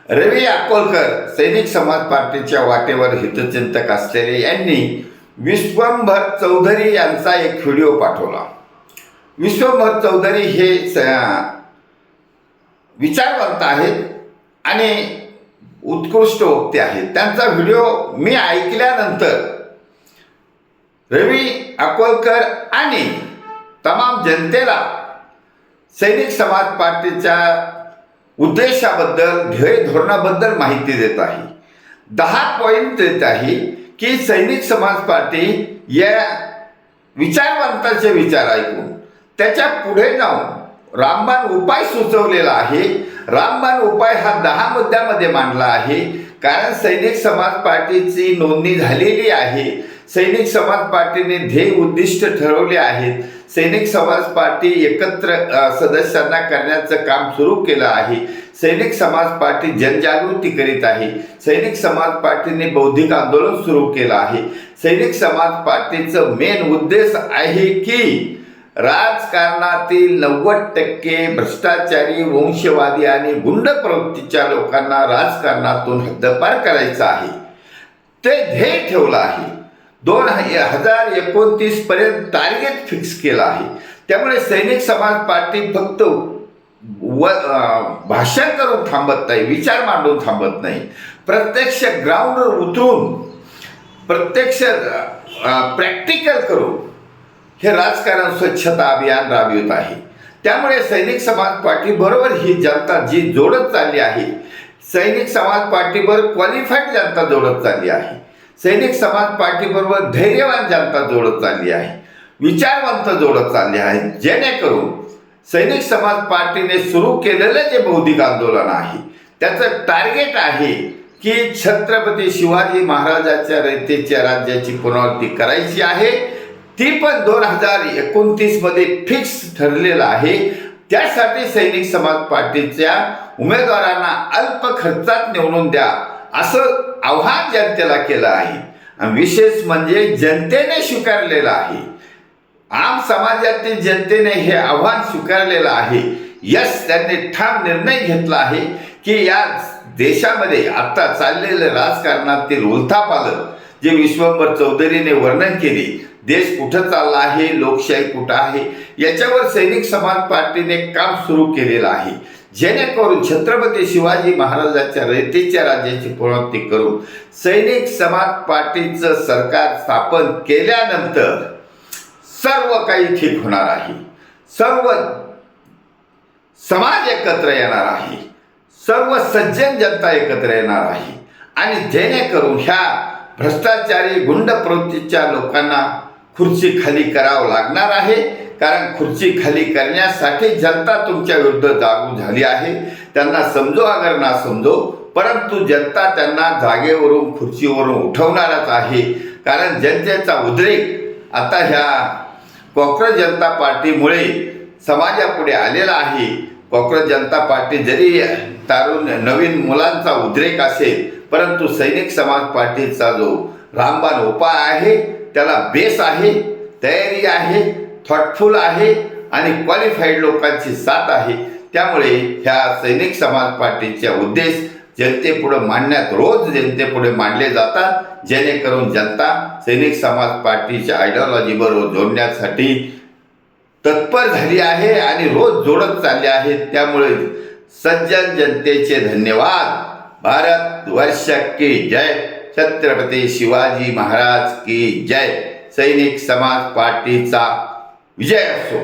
रवी अकोलकर सैनिक समाज पार्टीच्या वाटेवर हितचिंतक असलेले यांनी विश्वंभर चौधरी यांचा एक व्हिडिओ पाठवला। विश्वंभर चौधरी हे विचारवंत आहेत आणि उत्कृष्ट वक्ते आहेत। त्यांचा व्हिडिओ मी ऐकल्यानंतर रवी अकोलकर आणि तमाम जनतेला सैनिक समाज पार्टीच्या उद्देशाबद्दल ध्येय धोरणाबद्दल माहिती देत आहे। 10 पॉइंट देत आहे की सैनिक समाज पार्टी या विचारवंताचे विचार ऐकून त्याच्या पुढे जाऊन रामबाण उपाय सुचवलेला आहे। रामबाण उपाय हा 10 मुद्द्यामध्ये मांडला आहे, कारण सैनिक समाज पार्टीची नोंदणी झालेली आहे। सैनिक समाज पार्टीने ध्येय उद्दिष्ट ठरवले आहेत। सैनिक समाज पार्टी एकत्र सदस्यांना करण्याचं काम सुरू केलं आहे। सैनिक समाज पार्टी जनजागृती करीत आहे। सैनिक समाज पार्टीने बौद्धिक आंदोलन सुरू केलं आहे। सैनिक समाज पार्टीचं मेन उद्देश आहे की राजकारणातील 90% भ्रष्टाचारी, वंशवादी आणि गुंड प्रवृत्तीच्या लोकांना राजकारणातून हद्दपार करायचं आहे। ते ध्येय ठेवलं आहे। 2029 पर्यंत टार्गेट फिक्स केलं आहे। त्यामुळे सैनिक समाज पार्टी फक्त भाषण करून थांबत नाही, विचार मांडून थांबत नाही, प्रत्यक्ष ग्राउंडवर उतरून प्रत्यक्ष प्रॅक्टिकल करून हे राजकारण स्वच्छता अभियान राबवित आहे। त्यामुळे सैनिक समाज पार्टी बरोबर ही जनता जी जोडत चालली आहे, सैनिक समाज पार्टीवर क्वालिफाईड जनता जोडत चालली आहे। सैनिक समाज पार्टीबरोबर धैर्यवान जनता जोडत चालली आहे, विचारवंत जोडत चालले आहेत, जेणेकरून सैनिक समाज पार्टीने सुरू केलेलं जे बौद्धिक आंदोलन आहे त्याचं टार्गेट आहे की छत्रपती शिवाजी महाराजांच्या रयतेच्या राज्याची पुनरावृत्ती करायची आहे। ती पण 2029 मध्ये फिक्स ठरलेलं आहे। त्यासाठी सैनिक समाज पार्टीच्या उमेदवारांना अल्प खर्चात निवडून द्या असं आव्हान जनतेला केलं आहे। आणि विशेष म्हणजे जनतेने स्वीकारलेलं आहे, आम समाजातील जनतेने हे आव्हान स्वीकारलेलं आहे। यस, त्यांनी ठाम निर्णय घेतला आहे की या देशामध्ये आता चाललेलं राजकारणातील उलथापालथ जे विश्वंभर चौधरीने वर्णन केले, देश कुठं चालला आहे, लोकशाही कुठं आहे, याच्यावर सैनिक समाज पार्टीने काम सुरू केलेलं आहे, जेणेकरून छत्रपती शिवाजी महाराजांच्या रयतेच्या राज्याची पुनरावृत्ती करून सैनिक समाज पार्टीचं सरकार स्थापन केल्यानंतर सर्व काही ठीक होणार आहे। सर्व समाज एकत्र येणार आहे, सर्व सज्जन जनता एकत्र येणार आहे आणि जेणेकरून ह्या भ्रष्टाचारी गुंड प्रवृत्तीच्या लोकांना खुर्ची खाली करावं लागणार आहे। कारण खुर्ची खाली करण्यासाठी जनता तुमच्या विरुद्ध जागू झाली आहे। त्यांना समजो अगर ना समजो, परंतु जनता त्यांना जागेवरून खुर्चीवरून उठवणारच आहे। कारण जनतेचा उद्रेक आता ह्या कॉक्रोच जनता पार्टीमुळे समाजापुढे आलेला आहे। कॉक्रोच जनता पार्टी जरी तरुण नवीन मुलांचा उद्रेक असेल, परंतु सैनिक समाज पार्टीचा जो रामबाण उपाय आहे त्याला बेस आहे, तयारी आहे, थॉटफुल आहे आणि क्वालिफाईड लोकांची साथ आहे। त्यामुळे ह्या सैनिक समाज पार्टीचे उद्देश जनतेपुढे मांडण्यात रोज जनतेपुढे मांडले जातात, जेणेकरून जनता सैनिक समाज पार्टीच्या आयडिओलॉजी बरोबर जोडण्यासाठी तत्पर झाली आहे आणि रोज जोडत चालले आहेत। त्यामुळे सज्जन जनतेचे धन्यवाद। भारत वर्ष की जय, छत्रपती शिवाजी महाराज की जय। सैनिक समाज पार्टीचा विजय असो।